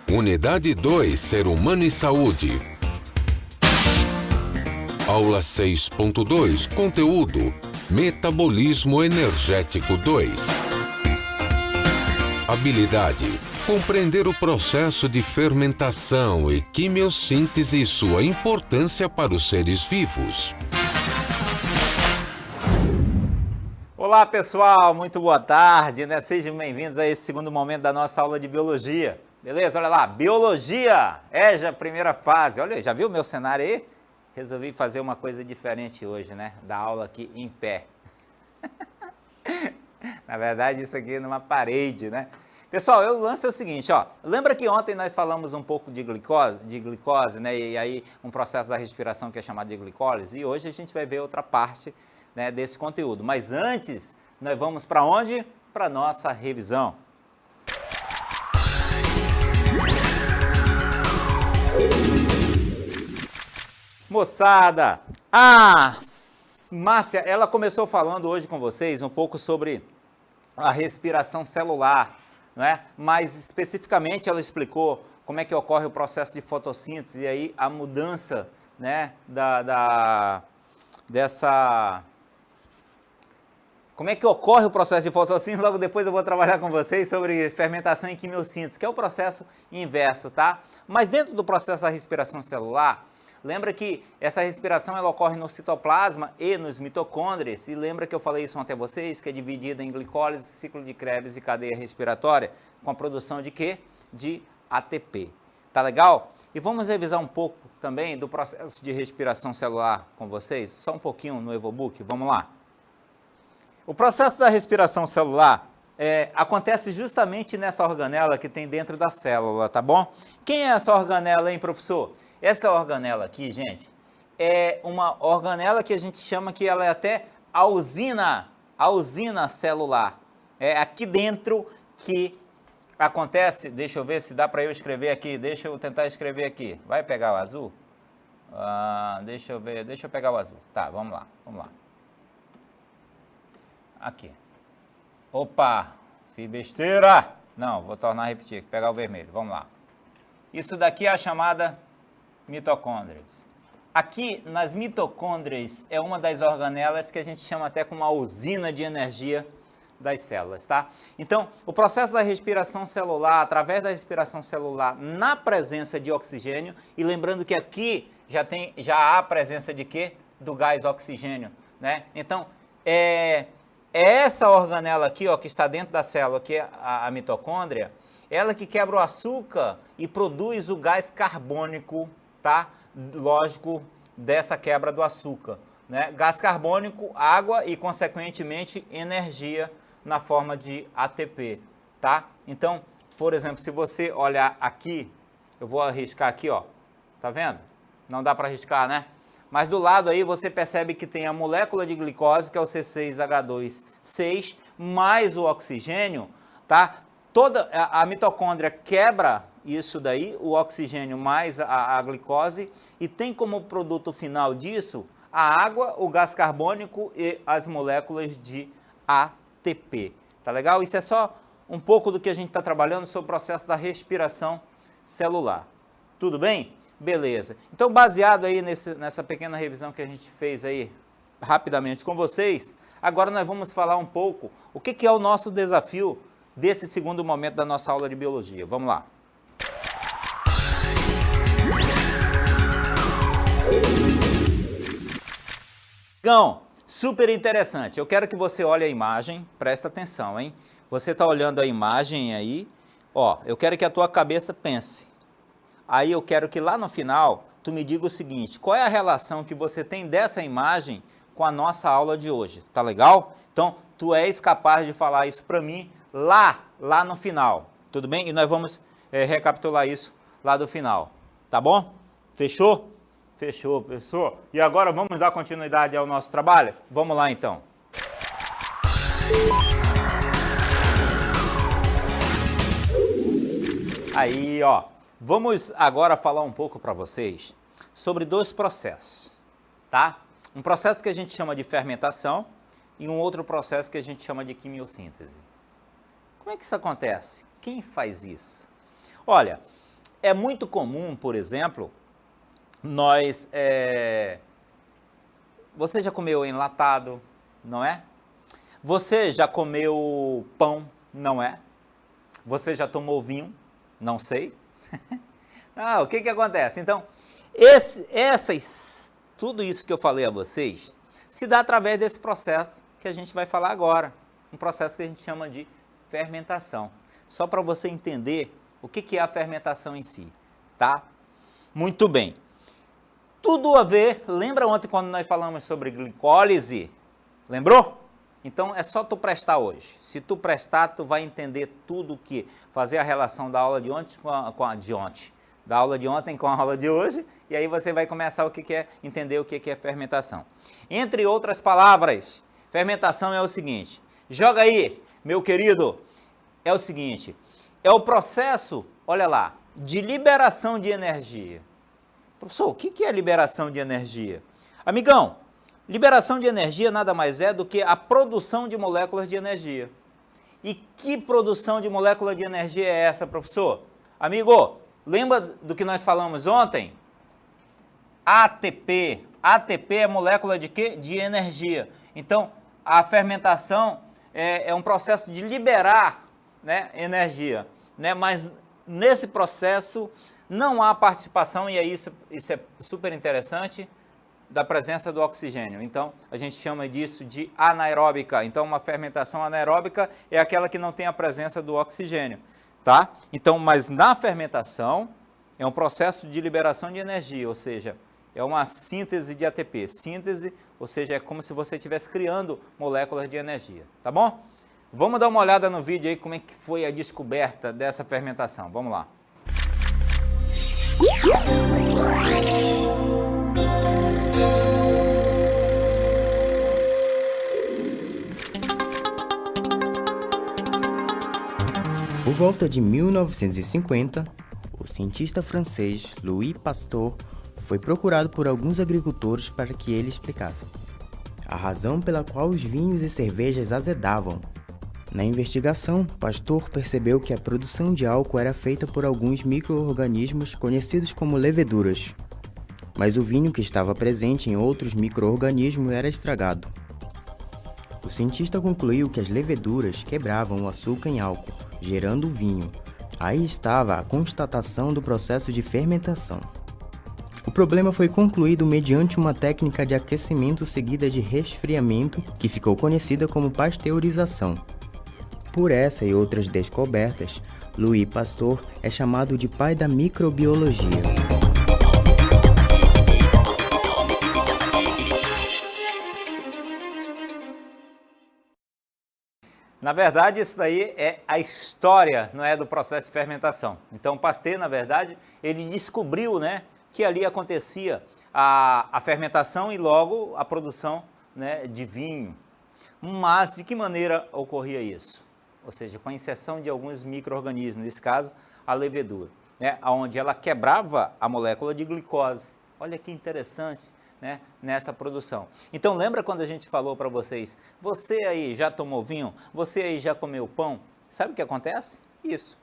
Unidade 2, Ser Humano e Saúde. Aula 6.2, Conteúdo, Metabolismo Energético 2. Habilidade, compreender o processo de fermentação e quimiossíntese e sua importância para os seres vivos. Olá pessoal, muito boa tarde, né? Sejam bem-vindos a esse segundo momento da nossa aula de Biologia. Beleza? Olha lá, Biologia, já a primeira fase. Olha, já viu o meu cenário aí? Resolvi fazer uma coisa diferente hoje, né? Dar aula aqui em pé. Na verdade, isso aqui é numa parede, né? Pessoal, o lance é o seguinte, ó. Lembra que ontem nós falamos um pouco de glicose, né? E aí um processo da respiração que é chamado de glicólise. E hoje a gente vai ver outra parte, né, desse conteúdo. Mas antes, nós vamos para onde? Para nossa revisão. Moçada, a Márcia, ela começou falando hoje com vocês um pouco sobre a respiração celular, né? Mais especificamente ela explicou como é que ocorre o processo de fotossíntese e aí a mudança, né, como é que ocorre o processo de fotossíntese. Logo depois eu vou trabalhar com vocês sobre fermentação e quimiossíntese, que é o processo inverso, tá? Mas dentro do processo da respiração celular, lembra que essa respiração ela ocorre no citoplasma e nos mitocôndrias, e lembra que eu falei isso ontem a vocês, que é dividida em glicólise, ciclo de Krebs e cadeia respiratória, com a produção de quê? De ATP. Tá legal? E vamos revisar um pouco também do processo de respiração celular com vocês, só um pouquinho no EvoBook, vamos lá. O processo da respiração celular acontece justamente nessa organela que tem dentro da célula, tá bom? Quem é essa organela, hein, professor? Essa organela aqui, gente, é uma organela que a gente chama que ela é até a usina celular. É aqui dentro que acontece, deixa eu ver se dá para eu escrever aqui, deixa eu tentar escrever aqui. Vai pegar o azul? Deixa eu ver, deixa eu pegar o azul. Tá, vamos lá. Aqui. Opa, fiz besteira. Não, vou tornar a repetir aqui, pegar o vermelho, vamos lá. Isso daqui é a chamada mitocôndrias. Aqui nas mitocôndrias é uma das organelas que a gente chama até como a usina de energia das células, tá? Então, o processo da respiração celular, através da respiração celular na presença de oxigênio, e lembrando que aqui já há a presença de quê? Do gás oxigênio, né? Então, essa organela aqui, ó, que está dentro da célula, que é a mitocôndria, ela que quebra o açúcar e produz o gás carbônico, tá? Lógico, dessa quebra do açúcar, né? Gás carbônico, água e, consequentemente, energia na forma de ATP, tá? Então, por exemplo, se você olhar aqui, eu vou arriscar aqui, ó, tá vendo? Não dá para arriscar, né? Mas do lado aí você percebe que tem a molécula de glicose, que é o C6H26, mais o oxigênio, tá? Toda a mitocôndria quebra isso daí, o oxigênio mais a glicose, e tem como produto final disso a água, o gás carbônico e as moléculas de ATP. Tá legal? Isso é só um pouco do que a gente está trabalhando sobre o processo da respiração celular. Tudo bem? Beleza. Então, baseado aí nessa pequena revisão que a gente fez aí rapidamente com vocês, agora nós vamos falar um pouco o que é o nosso desafio desse segundo momento da nossa aula de biologia. Vamos lá. Então, super interessante. Eu quero que você olhe a imagem, presta atenção, hein? Você está olhando a imagem aí, ó, eu quero que a tua cabeça pense. Aí eu quero que lá no final, tu me diga o seguinte, qual é a relação que você tem dessa imagem com a nossa aula de hoje, tá legal? Então, tu és capaz de falar isso para mim lá no final, tudo bem? E nós vamos recapitular isso lá do final, tá bom? Fechou? Fechou, professor. E agora vamos dar continuidade ao nosso trabalho? Vamos lá, então. Aí, ó. Vamos agora falar um pouco para vocês sobre dois processos, tá? Um processo que a gente chama de fermentação e um outro processo que a gente chama de quimiossíntese. Como é que isso acontece? Quem faz isso? Olha, é muito comum, por exemplo, você já comeu enlatado, não é? Você já comeu pão, não é? Você já tomou vinho? Não sei. O que acontece? Então, tudo isso que eu falei a vocês se dá através desse processo que a gente vai falar agora. Um processo que a gente chama de fermentação. Só para você entender o que é a fermentação em si, tá? Muito bem. Tudo a ver, lembra ontem quando nós falamos sobre glicólise? Lembrou? Então é só tu prestar hoje. Se tu prestar, tu vai entender tudo que fazer a relação da aula de ontem da aula de ontem com a aula de hoje, e aí você vai começar entender o que é fermentação. Entre outras palavras, fermentação é o seguinte. Joga aí, meu querido. É o seguinte, é o processo, olha lá, de liberação de energia. Professor, o que é liberação de energia? Amigão, liberação de energia nada mais é do que a produção de moléculas de energia. E que produção de molécula de energia é essa, professor? Amigo, lembra do que nós falamos ontem? ATP. ATP é molécula de quê? De energia. Então, a fermentação é um processo de liberar, né, energia. Né? Mas nesse processo não há participação, e aí isso é super interessante, da presença do oxigênio. Então, a gente chama disso de anaeróbica. Então, uma fermentação anaeróbica é aquela que não tem a presença do oxigênio, tá? Então, mas na fermentação é um processo de liberação de energia, ou seja, é uma síntese de ATP. Síntese, ou seja, é como se você estivesse criando moléculas de energia, tá bom? Vamos dar uma olhada no vídeo aí como é que foi a descoberta dessa fermentação. Vamos lá. Por volta de 1950, o cientista francês Louis Pasteur foi procurado por alguns agricultores para que ele explicasse a razão pela qual os vinhos e cervejas azedavam. Na investigação, Pasteur percebeu que a produção de álcool era feita por alguns micro-organismos conhecidos como leveduras, mas o vinho que estava presente em outros micro-organismos era estragado. O cientista concluiu que as leveduras quebravam o açúcar em álcool, gerando o vinho. Aí estava a constatação do processo de fermentação. O problema foi concluído mediante uma técnica de aquecimento seguida de resfriamento, que ficou conhecida como pasteurização. Por essa e outras descobertas, Louis Pasteur é chamado de pai da microbiologia. Na verdade, isso daí é a história, não é, do processo de fermentação. Então, Pasteur, na verdade, ele descobriu, né, que ali acontecia a fermentação e logo a produção, né, de vinho. Mas de que maneira ocorria isso? Ou seja, com a inserção de alguns micro-organismos, nesse caso, a levedura, né, onde ela quebrava a molécula de glicose. Olha que interessante, né, nessa produção. Então, lembra quando a gente falou para vocês, você aí já tomou vinho? Você aí já comeu pão? Sabe o que acontece? Isso.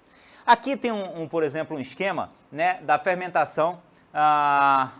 Aqui tem, por exemplo, um esquema, né, da fermentação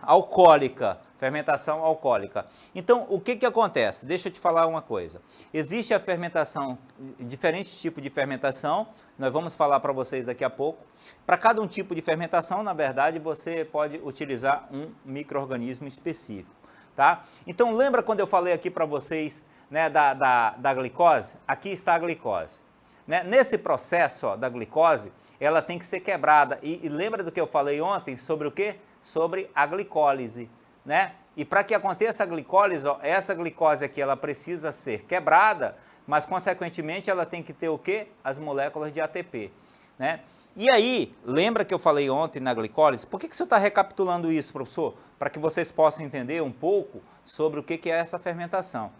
alcoólica. Fermentação alcoólica. Então, o que acontece? Deixa eu te falar uma coisa. Existe a fermentação, diferentes tipos de fermentação, nós vamos falar para vocês daqui a pouco. Para cada um tipo de fermentação, na verdade, você pode utilizar um micro-organismo específico, tá? Então, lembra quando eu falei aqui para vocês, né, da glicose? Aqui está a glicose. Né? Nesse processo, ó, da glicose, ela tem que ser quebrada. E lembra do que eu falei ontem sobre o quê? Sobre a glicólise. Né? E para que aconteça a glicólise, ó, essa glicose aqui ela precisa ser quebrada, mas consequentemente ela tem que ter o quê? As moléculas de ATP. Né? E aí, lembra que eu falei ontem na glicólise? Por que você está recapitulando isso, professor? Para que vocês possam entender um pouco sobre o que é essa fermentação.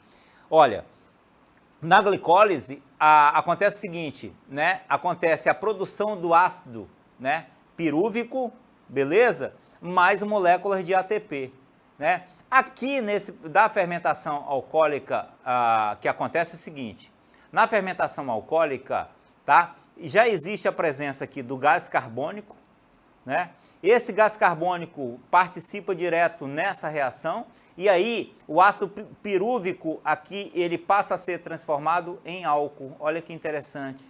Olha, na glicólise acontece o seguinte, né? Acontece a produção do ácido, né? pirúvico, beleza? Mais moléculas de ATP, né? Aqui da fermentação alcoólica, que acontece o seguinte, na fermentação alcoólica, tá? Já existe a presença aqui do gás carbônico, né? Esse gás carbônico participa direto nessa reação e aí o ácido pirúvico aqui ele passa a ser transformado em álcool. Olha que interessante,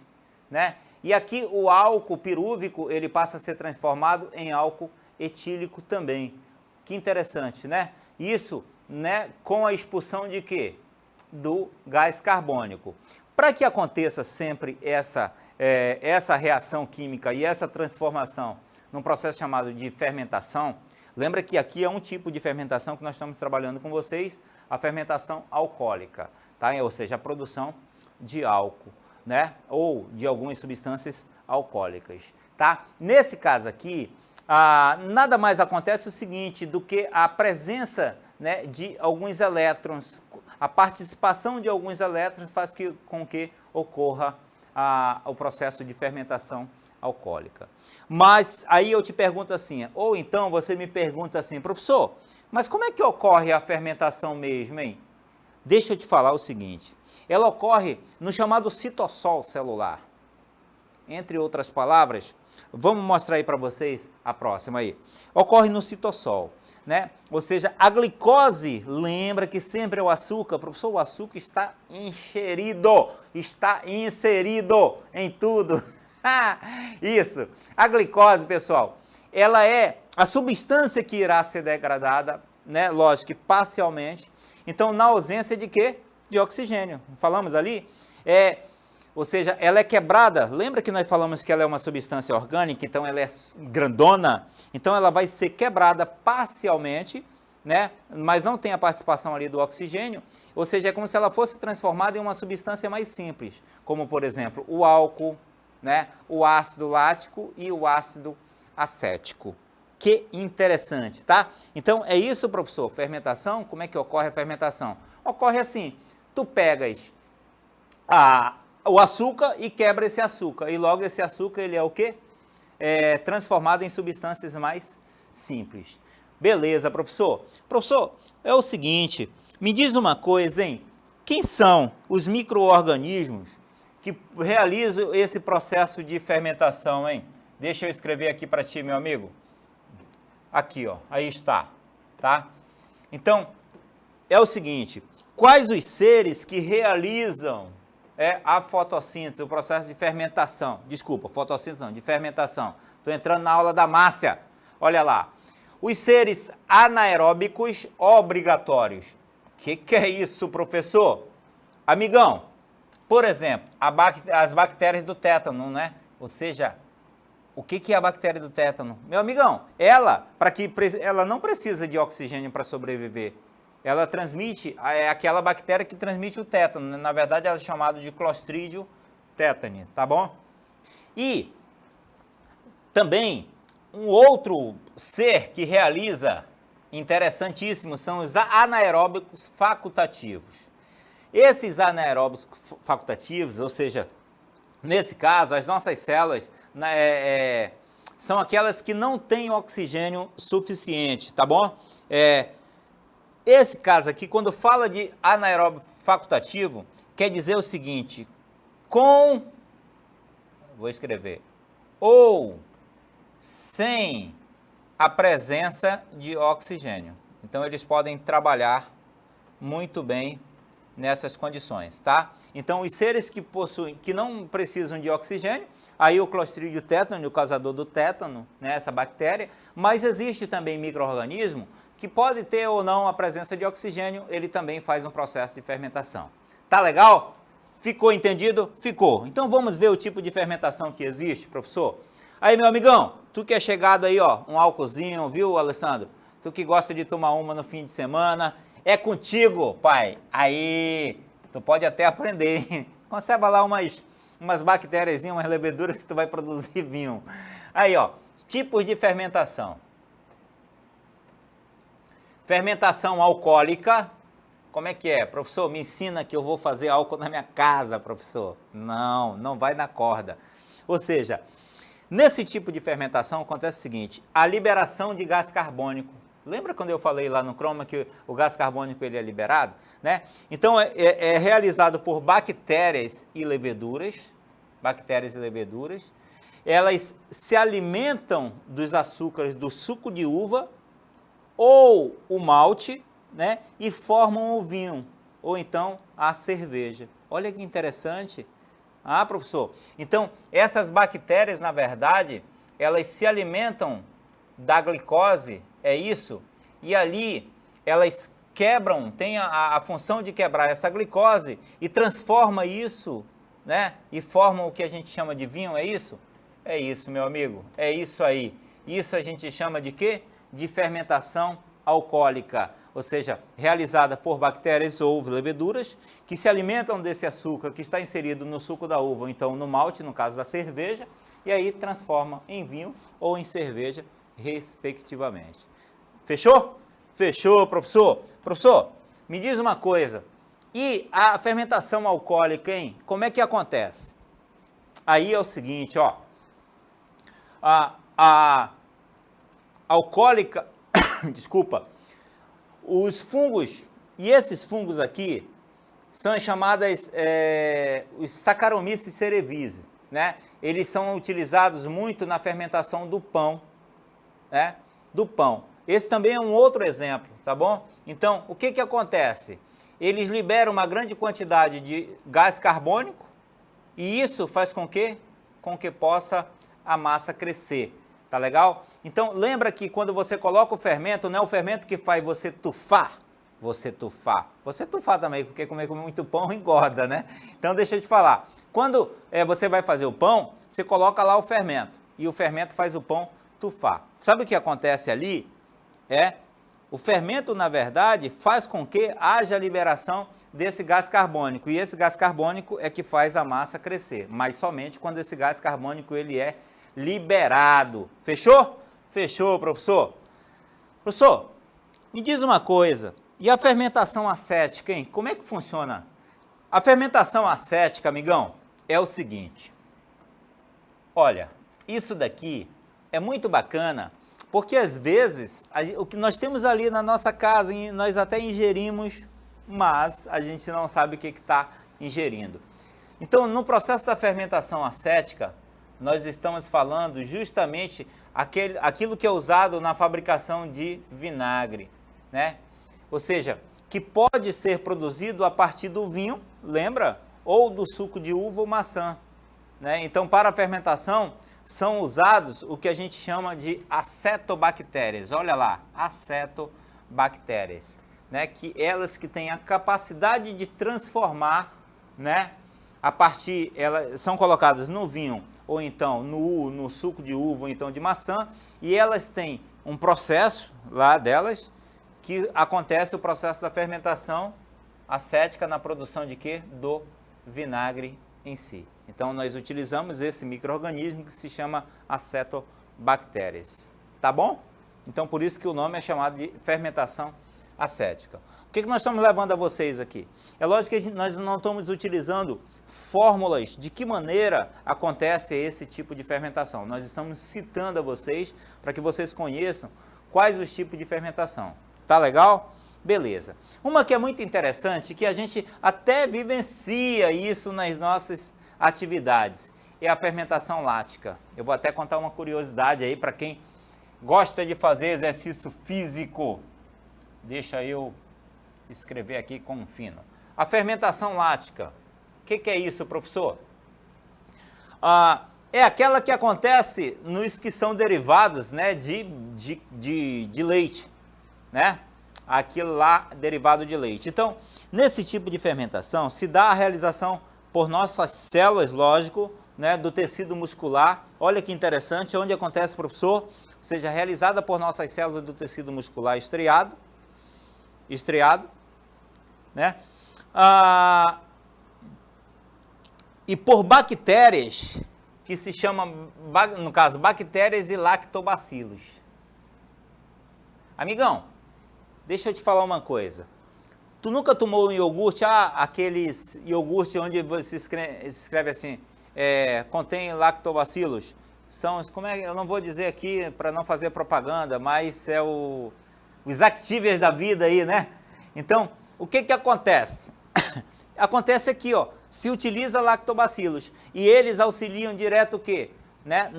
né? E aqui o álcool pirúvico ele passa a ser transformado em álcool etílico também. Que interessante, né? Isso, né, com a expulsão de quê? Do gás carbônico. Para que aconteça sempre essa reação química e essa transformação num processo chamado de fermentação, lembra que aqui é um tipo de fermentação que nós estamos trabalhando com vocês, a fermentação alcoólica, tá? Ou seja, a produção de álcool, né? Ou de algumas substâncias alcoólicas, tá? Nesse caso aqui, nada mais acontece o seguinte do que a presença, né, de alguns elétrons, a participação de alguns elétrons faz com que ocorra o processo de fermentação alcoólica. Mas aí eu te pergunto assim, ou então você me pergunta assim, professor, mas como é que ocorre a fermentação mesmo, hein? Deixa eu te falar o seguinte, ela ocorre no chamado citossol celular. Entre outras palavras, vamos mostrar aí para vocês a próxima aí. Ocorre no citossol, né? Ou seja, a glicose, lembra que sempre é o açúcar, professor, o açúcar está inserido em tudo. Isso, a glicose, pessoal, ela é a substância que irá ser degradada, né? Lógico que parcialmente. Então, na ausência de quê? De oxigênio. Falamos ali? Ou seja, ela é quebrada. Lembra que nós falamos que ela é uma substância orgânica, então ela é grandona? Então ela vai ser quebrada parcialmente, né? Mas não tem a participação ali do oxigênio. Ou seja, é como se ela fosse transformada em uma substância mais simples, como por exemplo o álcool, né? O ácido lático e o ácido acético. Que interessante, tá? Então é isso, professor. Fermentação, como é que ocorre a fermentação? Ocorre assim, tu pegas o açúcar e quebra esse açúcar. E logo esse açúcar, ele é o quê? Transformado em substâncias mais simples. Beleza, professor. Professor, é o seguinte, me diz uma coisa, hein? Quem são os micro-organismos que realizam esse processo de fermentação, hein? Deixa eu escrever aqui para ti, meu amigo. Aqui, ó, aí está, tá? Então, é o seguinte, quais os seres que realizam a fotossíntese, o processo de fermentação? Desculpa, fotossíntese não, de fermentação. Estou entrando na aula da Márcia. Olha lá. Os seres anaeróbicos obrigatórios. Que é isso, professor? Amigão, por exemplo, as bactérias do tétano, né? Ou seja, o que é a bactéria do tétano? Meu amigão, ela não precisa de oxigênio para sobreviver. Ela transmite, aquela bactéria que transmite o tétano. Na verdade, ela é chamada de Clostridium tetani, tá bom? E também um outro ser que realiza, interessantíssimo, são os anaeróbicos facultativos. Esses anaeróbicos facultativos, ou seja, nesse caso, as nossas células são aquelas que não têm oxigênio suficiente, tá bom? Esse caso aqui, quando fala de anaeróbico facultativo, quer dizer o seguinte, vou escrever, ou sem a presença de oxigênio. Então, eles podem trabalhar muito bem nessas condições, tá? Então, os seres que não precisam de oxigênio, aí o Clostridium tetani, o causador do tétano, né, essa bactéria, mas existe também micro-organismo que pode ter ou não a presença de oxigênio, ele também faz um processo de fermentação. Tá legal? Ficou entendido? Ficou. Então, vamos ver o tipo de fermentação que existe, professor? Aí, meu amigão, tu que é chegado aí, ó, um álcoolzinho, viu, Alessandro? Tu que gosta de tomar uma no fim de semana, é contigo, pai. Aí, tu pode até aprender, hein? Conserva lá umas bactérias, umas leveduras que tu vai produzir vinho. Aí, ó, tipos de fermentação. Fermentação alcoólica. Como é que é? Professor, me ensina que eu vou fazer álcool na minha casa, professor. Não vai na corda. Ou seja, Nesse tipo de fermentação acontece o seguinte, a liberação de gás carbônico. Lembra quando eu falei lá no croma que o gás carbônico ele é liberado? Né? Então, é realizado por bactérias e leveduras. Bactérias e leveduras. Elas se alimentam dos açúcares do suco de uva ou o malte, né? E formam o vinho, ou então a cerveja. Olha que interessante. Ah, professor, então essas bactérias, na verdade, elas se alimentam da glicose, é isso? E ali elas quebram, tem a função de quebrar essa glicose e transforma isso, né? E formam o que a gente chama de vinho, é isso? É isso, meu amigo, é isso aí. Isso a gente chama de quê? De fermentação alcoólica, ou seja, realizada por bactérias ou leveduras que se alimentam desse açúcar que está inserido no suco da uva, ou então no malte, no caso da cerveja, e aí transforma em vinho ou em cerveja, respectivamente. Fechou? Fechou, professor? Professor, me diz uma coisa, e a fermentação alcoólica, hein? Como é que acontece? Aí é o seguinte, ó, a alcoólica, desculpa, os fungos, e esses fungos aqui, são chamadas os Saccharomyces cerevisiae, né? Eles são utilizados muito na fermentação do pão, né? Do pão. Esse também é um outro exemplo, tá bom? Então, o que que acontece? Eles liberam uma grande quantidade de gás carbônico e isso faz com que possa a massa crescer, tá legal? Então, lembra que quando você coloca o fermento, não é o fermento que faz você tufar, você tufar também, porque comer muito pão engorda, né? Então, deixa eu te falar, quando você vai fazer o pão, você coloca lá o fermento, e o fermento faz o pão tufar. Sabe o que acontece ali? O fermento, na verdade, faz com que haja liberação desse gás carbônico, e esse gás carbônico é que faz a massa crescer, mas somente quando esse gás carbônico ele é liberado. Fechou? Fechou, professor? Professor, me diz uma coisa, e a fermentação acética, hein? Como é que funciona? A fermentação acética, amigão, é o seguinte, olha, isso daqui é muito bacana, porque às vezes, o que nós temos ali na nossa casa, nós até ingerimos, mas a gente não sabe o que está ingerindo. Então, no processo da fermentação acética, nós estamos falando justamente aquilo que é usado na fabricação de vinagre, né? Ou seja, que pode ser produzido a partir do vinho, lembra? Ou do suco de uva ou maçã, né? Então, para a fermentação, são usados o que a gente chama de acetobactérias. Olha lá, acetobactérias, né? Que elas que têm a capacidade de transformar, né? A partir, elas são colocadas no vinho, ou então no suco de uva, ou então de maçã, e elas têm um processo lá delas, que acontece o processo da fermentação acética na produção de quê? Do vinagre em si. Então, nós utilizamos esse micro-organismo que se chama acetobactérias. Tá bom? Então, por isso que o nome é chamado de fermentação acética. O que nós estamos levando a vocês aqui? É lógico que nós não estamos utilizando fórmulas de que maneira acontece esse tipo de fermentação. Nós estamos citando a vocês para que vocês conheçam quais os tipos de fermentação. Tá legal? Beleza. Uma que é muito interessante, que a gente até vivencia isso nas nossas atividades, é a fermentação lática. Eu vou até contar uma curiosidade aí para quem gosta de fazer exercício físico. Deixa eu escrever aqui com fino. A fermentação lática. O que é isso, professor? É aquela que acontece nos que são derivados, né, de leite, né? Aquilo lá derivado de leite. Então, nesse tipo de fermentação, se dá a realização por nossas células, lógico, né, do tecido muscular. Olha que interessante, onde acontece, professor? Ou seja, realizada por nossas células do tecido muscular estriado, né? E por bactérias, que se chamam, no caso, bactérias e lactobacilos. Amigão, deixa eu te falar uma coisa. Tu nunca tomou um iogurte, aqueles iogurtes onde você escreve assim, contém lactobacilos, são, como é, eu não vou dizer aqui para não fazer propaganda, mas é os Activia da vida aí, né? Então, o que acontece? Acontece aqui, ó, se utiliza lactobacilos e eles auxiliam direto o quê? Né?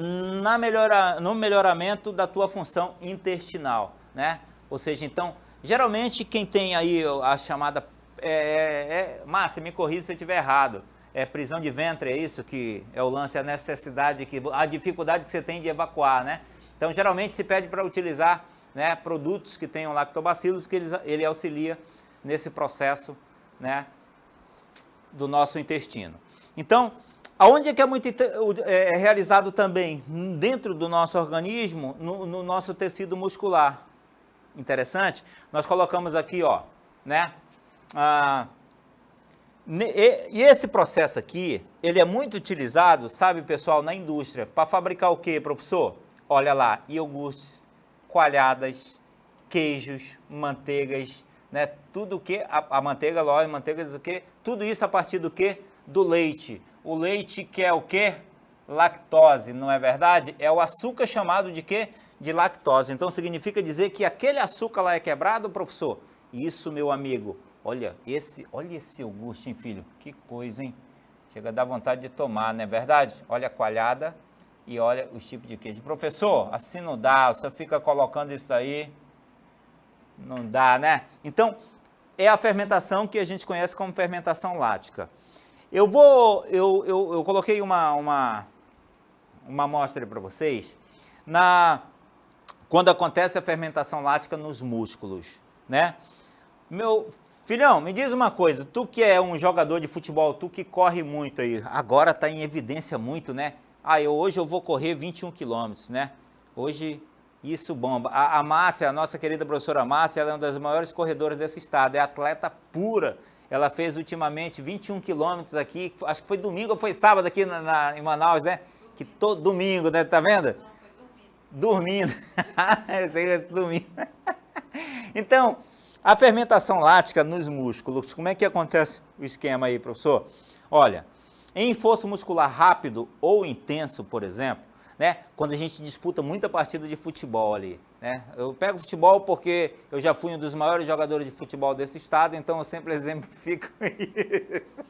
No melhoramento da tua função intestinal, né? Ou seja, então, geralmente quem tem aí a chamada, Márcia, me corrija se eu estiver errado, prisão de ventre, é isso que é o lance, a necessidade, a dificuldade que você tem de evacuar, né? Então, geralmente se pede para utilizar, né, produtos que tenham lactobacilos, que ele auxilia nesse processo, né, do nosso intestino. Então, aonde é que é realizado também? Dentro do nosso organismo, no nosso tecido muscular. Interessante? Nós colocamos aqui, ó, né? E esse processo aqui, ele é muito utilizado, sabe, pessoal, na indústria. Para fabricar o quê, professor? Olha lá, iogurtes, coalhadas, queijos, manteigas, né? Tudo o que, a manteiga, lógico, manteigas o quê? Tudo isso a partir do quê? Do leite. O leite que é o quê? Lactose, não é verdade? É o açúcar chamado de quê? De lactose. Então significa dizer que aquele açúcar lá é quebrado, professor? Isso, meu amigo. Olha esse iogurte, hein, filho? Que coisa, hein? Chega a dar vontade de tomar, não é verdade? Olha a coalhada e olha os tipos de queijo. Professor, assim não dá, você fica colocando isso aí, não dá, né? Então, é a fermentação que a gente conhece como fermentação lática. Eu coloquei uma amostra para vocês, quando acontece a fermentação lática nos músculos, né? Meu filhão, me diz uma coisa, tu que é um jogador de futebol, tu que corre muito aí, agora está em evidência muito, né? Hoje eu vou correr 21 quilômetros, né? Hoje isso bomba. A Márcia, a nossa querida professora Márcia, ela é uma das maiores corredoras desse estado, é atleta pura. Ela fez ultimamente 21 quilômetros aqui, acho que foi domingo ou foi sábado aqui em Manaus, né? Que todo domingo, né? Tá vendo? Não, foi dormindo. Eu sei, dormindo. Então, a fermentação lática nos músculos, como é que acontece o esquema aí, professor? Olha, em esforço muscular rápido ou intenso, por exemplo, né? Quando a gente disputa muita partida de futebol ali, né? Eu pego futebol porque eu já fui um dos maiores jogadores de futebol desse estado, então eu sempre exemplifico isso.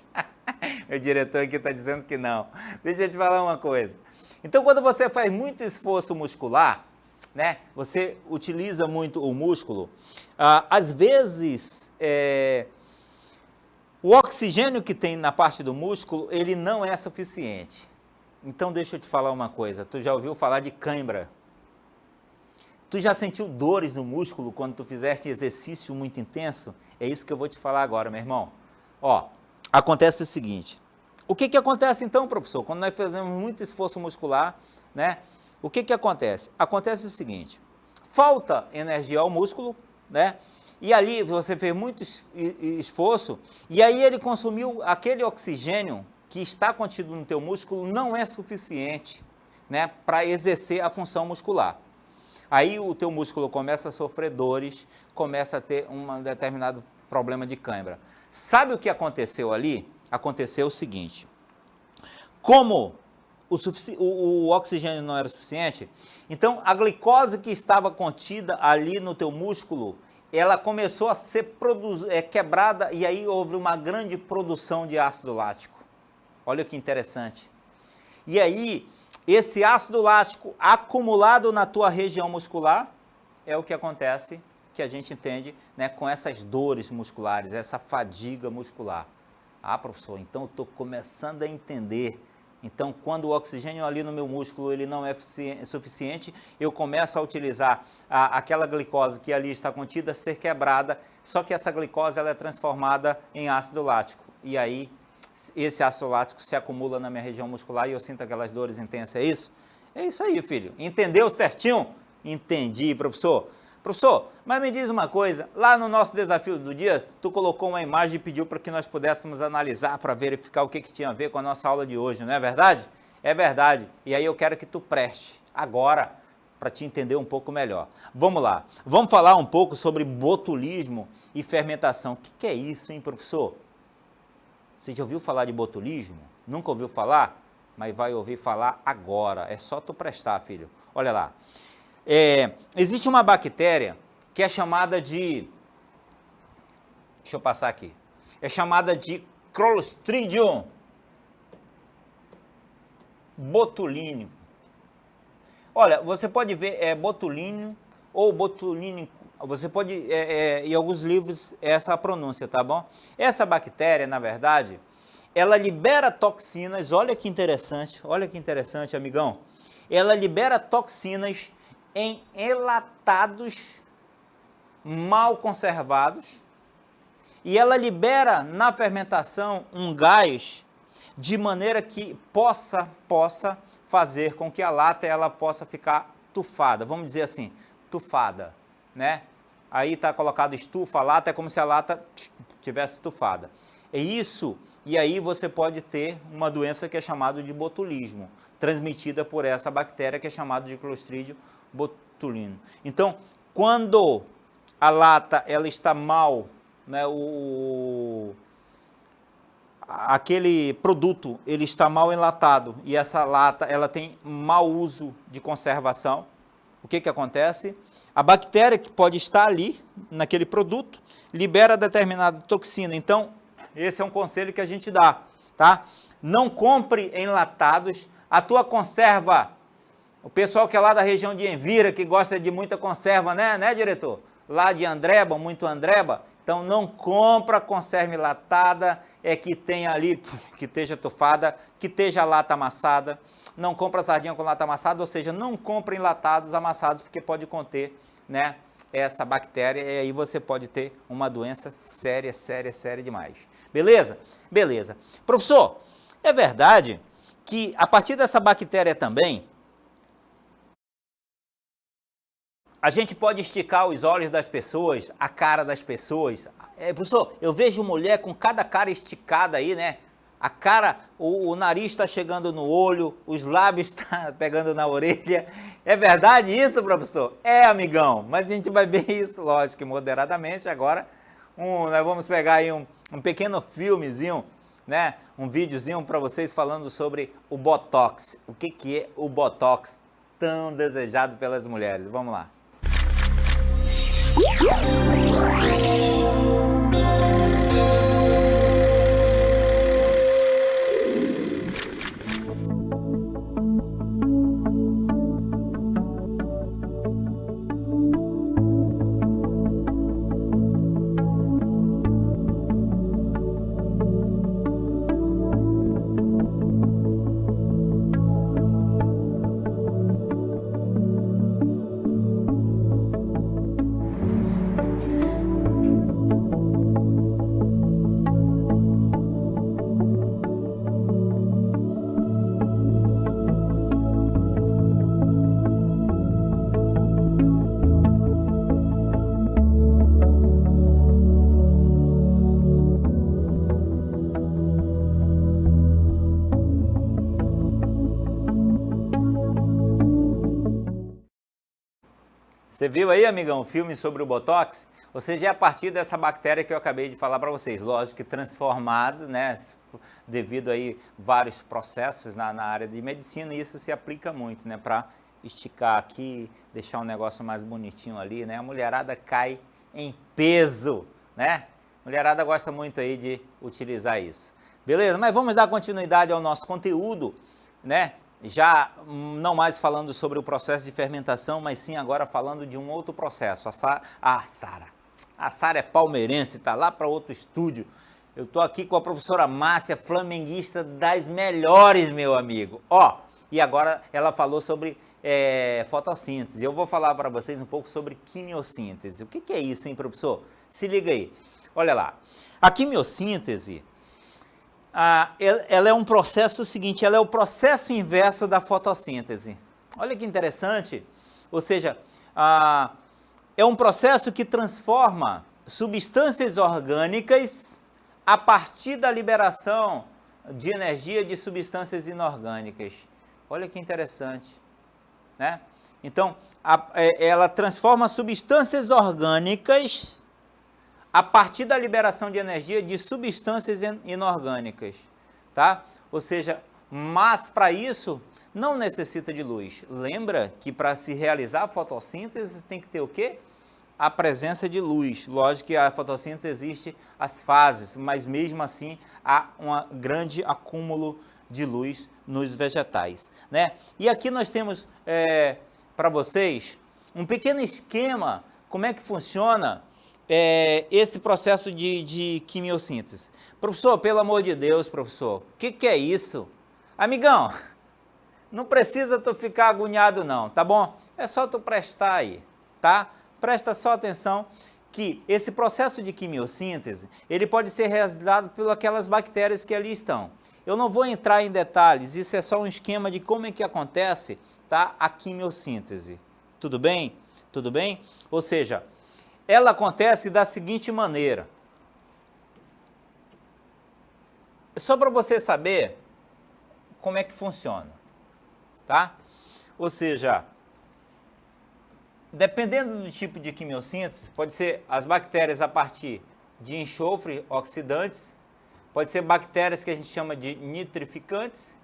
Meu diretor aqui está dizendo que não. Deixa eu te falar uma coisa. Então, quando você faz muito esforço muscular, né? Você utiliza muito o músculo, às vezes o oxigênio que tem na parte do músculo, ele não é suficiente. Então, deixa eu te falar uma coisa, tu já ouviu falar de cãibra? Tu já sentiu dores no músculo quando tu fizeste exercício muito intenso? É isso que eu vou te falar agora, meu irmão. Ó, acontece o seguinte, o que acontece então, professor? Quando nós fazemos muito esforço muscular, né? O que acontece? Acontece o seguinte, falta energia ao músculo, né? E ali você fez muito esforço, e aí ele consumiu aquele oxigênio que está contido no teu músculo, não é suficiente, né, para exercer a função muscular. Aí o teu músculo começa a sofrer dores, começa a ter um determinado problema de cãibra. Sabe o que aconteceu ali? Aconteceu o seguinte, como o oxigênio não era suficiente, então a glicose que estava contida ali no teu músculo, ela começou a ser quebrada e aí houve uma grande produção de ácido lático. Olha que interessante. E aí, esse ácido lático acumulado na tua região muscular é o que acontece, que a gente entende, né, com essas dores musculares, essa fadiga muscular. Professor, então eu estou começando a entender. Então, quando o oxigênio ali no meu músculo ele não é suficiente, eu começo a utilizar aquela glicose que ali está contida, ser quebrada, só que essa glicose ela é transformada em ácido lático. E aí, esse ácido lático se acumula na minha região muscular e eu sinto aquelas dores intensas, é isso? É isso aí, filho. Entendeu certinho? Entendi, professor. Professor, mas me diz uma coisa, lá no nosso desafio do dia, tu colocou uma imagem e pediu para que nós pudéssemos analisar, para verificar o que tinha a ver com a nossa aula de hoje, não é verdade? É verdade. E aí eu quero que tu preste agora, para te entender um pouco melhor. Vamos lá. Vamos falar um pouco sobre botulismo e fermentação. O que é isso, hein, professor? Você já ouviu falar de botulismo? Nunca ouviu falar? mas vai ouvir falar agora. É só tu prestar, filho. Olha lá. Existe uma bactéria que é chamada de... Deixa eu passar aqui. É chamada de Clostridium botulinum. Olha, você pode ver botulinum ou botulínico. Você pode, em alguns livros, essa a pronúncia, tá bom? Essa bactéria, na verdade, ela libera toxinas, olha que interessante, amigão. Ela libera toxinas em enlatados mal conservados e ela libera na fermentação um gás de maneira que possa fazer com que a lata ela possa ficar tufada, vamos dizer assim, tufada, né? Aí está colocado estufa, a lata é como se a lata tivesse tufada. É isso, e aí você pode ter uma doença que é chamada de botulismo, transmitida por essa bactéria que é chamada de Clostridium botulinum. Então, quando a lata ela está mal, né, aquele produto ele está mal enlatado e essa lata ela tem mau uso de conservação, o que acontece? A bactéria que pode estar ali, naquele produto, libera determinada toxina. Então, esse é um conselho que a gente dá, tá? Não compre enlatados. A tua conserva, o pessoal que é lá da região de Envira, que gosta de muita conserva, né, diretor? Lá de Andreba, muito Andreba. Então, não compra conserva enlatada, que tenha ali, que esteja tufada, que esteja a lata amassada. Não compra sardinha com lata amassada, ou seja, não compra enlatados amassados, porque pode conter, né, essa bactéria, e aí você pode ter uma doença séria demais. Beleza? Beleza. Professor, é verdade que a partir dessa bactéria também, a gente pode esticar os olhos das pessoas, a cara das pessoas. Professor, eu vejo mulher com cada cara esticada aí, né? A cara, o nariz está chegando no olho, os lábios estão pegando na orelha. É verdade isso, professor? É, amigão, mas a gente vai ver isso, lógico, moderadamente. Agora, nós vamos pegar aí um pequeno filmezinho, né? Um videozinho para vocês falando sobre o Botox. O que é o Botox tão desejado pelas mulheres? Vamos lá. Você viu aí, amigão, o filme sobre o Botox? Ou seja, é a partir dessa bactéria que eu acabei de falar para vocês. Lógico que transformado, né, devido aí vários processos na área de medicina, e isso se aplica muito, né, para esticar aqui, deixar um negócio mais bonitinho ali, né? A mulherada cai em peso, né? A mulherada gosta muito aí de utilizar isso. Beleza? Mas vamos dar continuidade ao nosso conteúdo, né? Já não mais falando sobre o processo de fermentação, mas sim agora falando de um outro processo. A Sara é palmeirense, está lá para outro estúdio. Eu estou aqui com a professora Márcia, flamenguista das melhores, meu amigo. Ó, e agora ela falou sobre fotossíntese. Eu vou falar para vocês um pouco sobre quimiossíntese. O que é isso, hein, professor? Se liga aí. Olha lá. A quimiossíntese... ela é um processo seguinte, ela é o processo inverso da fotossíntese. Olha que interessante, ou seja, é um processo que transforma substâncias orgânicas a partir da liberação de energia de substâncias inorgânicas. Olha que interessante, né? Então, ela transforma substâncias orgânicas a partir da liberação de energia de substâncias inorgânicas, tá? Ou seja, Mas para isso não necessita de luz. Lembra que para se realizar a fotossíntese tem que ter o quê? A presença de luz. Lógico que a fotossíntese existe as fases, mas mesmo assim há um grande acúmulo de luz nos vegetais, né? E aqui nós temos para vocês um pequeno esquema, como é que funciona esse processo de quimiossíntese. Professor, pelo amor de Deus, professor, o que é isso? Amigão, não precisa tu ficar agoniado não, tá bom? É só tu prestar aí, tá? Presta só atenção que esse processo de quimiossíntese, ele pode ser realizado por aquelas bactérias que ali estão. Eu não vou entrar em detalhes, isso é só um esquema de como é que acontece, tá, a quimiossíntese. Tudo bem? Tudo bem? Ou seja, ela acontece da seguinte maneira. Só para você saber como é que funciona, tá? Ou seja, dependendo do tipo de quimiossíntese, pode ser as bactérias a partir de enxofre oxidantes, pode ser bactérias que a gente chama de nitrificantes,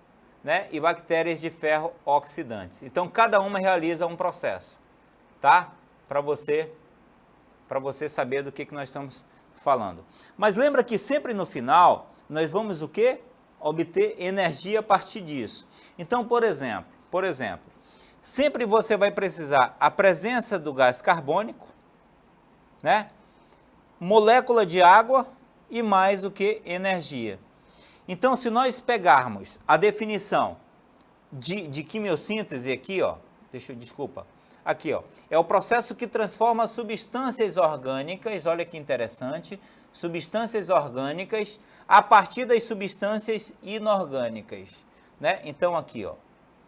né? E bactérias de ferro oxidantes. Então, cada uma realiza um processo, tá? Para você saber do que nós estamos falando. Mas lembra que sempre no final, nós vamos o quê? Obter energia a partir disso. Então, por exemplo, sempre você vai precisar a presença do gás carbônico, né? Molécula de água e mais o que? Energia. Então, se nós pegarmos a definição de quimiossíntese aqui, ó, aqui, ó, é o processo que transforma substâncias orgânicas, olha que interessante, substâncias orgânicas a partir das substâncias inorgânicas, né? Então, aqui, ó,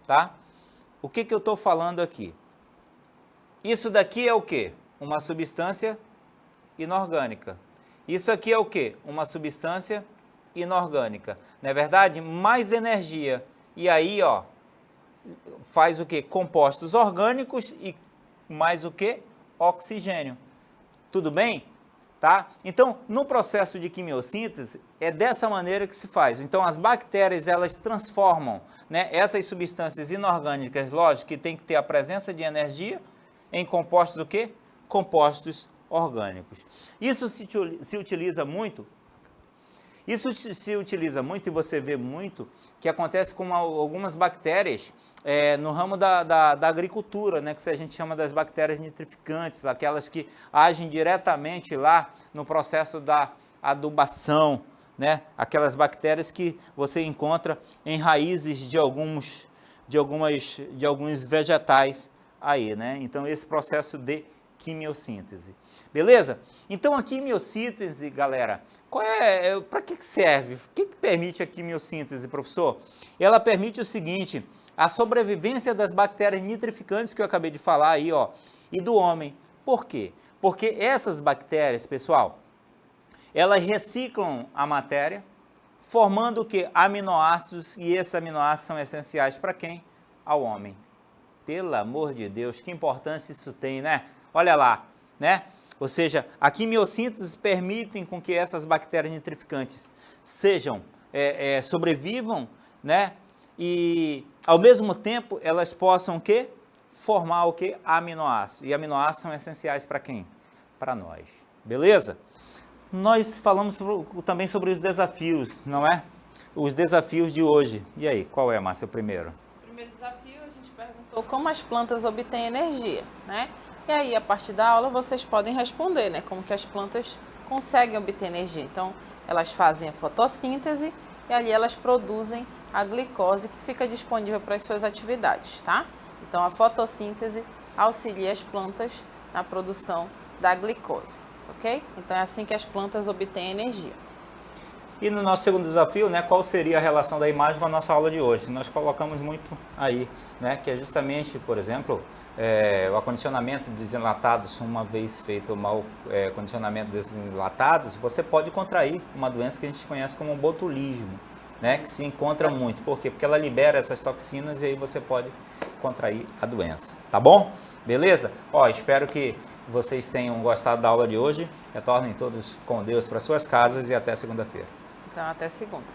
tá? O que eu estou falando aqui? Isso daqui é o quê? Uma substância inorgânica. Isso aqui é o quê? Uma substância inorgânica. Não é verdade? Mais energia. E aí, ó, faz o quê? Compostos orgânicos e mais o quê? Oxigênio. Tudo bem? Tá? Então, no processo de quimiossíntese, é dessa maneira que se faz. Então, as bactérias, elas transformam, né, essas substâncias inorgânicas, lógico que tem que ter a presença de energia, em compostos do quê? Compostos orgânicos. Isso se utiliza muito. Isso se utiliza muito e você vê muito que acontece com algumas bactérias no ramo da agricultura, né, que a gente chama das bactérias nitrificantes, aquelas que agem diretamente lá no processo da adubação, né, aquelas bactérias que você encontra em raízes de alguns vegetais aí, né? Então esse processo de quimiossíntese. Beleza? Então a quimiossíntese, galera, para que serve? O que permite a quimiossíntese, professor? Ela permite o seguinte, a sobrevivência das bactérias nitrificantes que eu acabei de falar aí, ó, e do homem. Por quê? Porque essas bactérias, pessoal, elas reciclam a matéria, formando o quê? Aminoácidos, e esses aminoácidos são essenciais para quem? Ao homem. Pelo amor de Deus, que importância isso tem, né? Olha lá, né? Ou seja, a quimiossíntese permite com que essas bactérias nitrificantes sobrevivam, né? E, ao mesmo tempo, elas possam o quê? Formar o quê? Aminoácidos. E aminoácidos são essenciais para quem? Para nós. Beleza? Nós falamos também sobre os desafios, não é? Os desafios de hoje. E aí, qual é, Márcia, o primeiro? O primeiro desafio, a gente perguntou como as plantas obtêm energia, né? E aí, a partir da aula, vocês podem responder, né? Como que as plantas conseguem obter energia. Então, elas fazem a fotossíntese e ali elas produzem a glicose que fica disponível para as suas atividades, tá? Então, a fotossíntese auxilia as plantas na produção da glicose, ok? Então, é assim que as plantas obtêm energia. E no nosso segundo desafio, né, qual seria a relação da imagem com a nossa aula de hoje? Nós colocamos muito aí, né, que é justamente, por exemplo, o acondicionamento dos enlatados. Uma vez feito o mau condicionamento desses enlatados, você pode contrair uma doença que a gente conhece como botulismo, né, que se encontra muito. Por quê? Porque ela libera essas toxinas e aí você pode contrair a doença. Tá bom? Beleza? Ó, espero que vocês tenham gostado da aula de hoje. Retornem todos com Deus para suas casas e até segunda-feira. Então, até segunda.